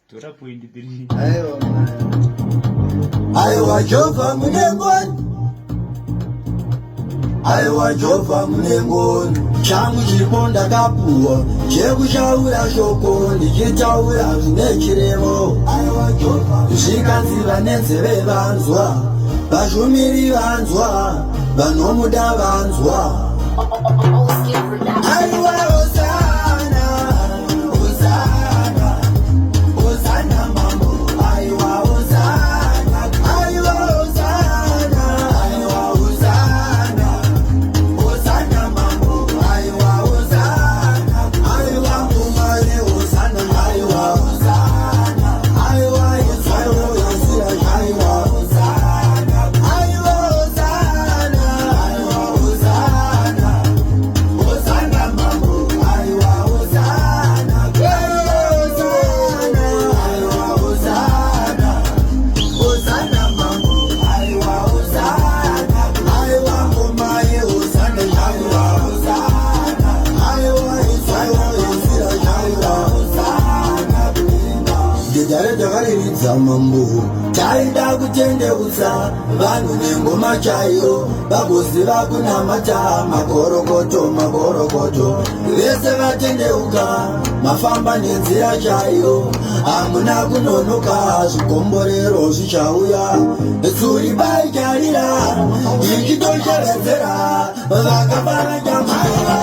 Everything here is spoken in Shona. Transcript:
tora point 3 aiwa Jehova munengoni, aiwa Jehova munengoni, changu chiripo ndakapuwa chekushaura shoko ndichitaura zvine chiremo. Aiwa Jehova zvikanziva nenzeve vanzwa, vashumiri vanzwa, vanomuda vanzwa. Aiwa Hosana, Hosana, Hosana mambo. Aiwa Hosana, aiwa Hosana, aiwa Hosana, Hosana mambo. Aiwa Hosana, aiwa kumare Hosana, aiwa Hosana, aiwa Yesu Yesu, aiwa Hosana, aiwa Hosana, aiwa Hosana, Hosana mambo. Aiwa Hosana, Hosana, aiwa Hosana, Hosana mambo. Aiwa Hosana, aiwa kumaye Hosana, aiwa Hosana, aiwa Yesu Yesu, aiwa Hosana. Ndijare ndakariridza mambo, taida kutendeusa vanhu nengoma chaiyo, vagoziva kunamata magorokoto magorokoto. Vese vatendeuka mafamba nenzira chaiyo, hamuna kunonoka zvikomborero zvichauya. Tsuri baijarira ichitosheredzera vakafara chamaiva.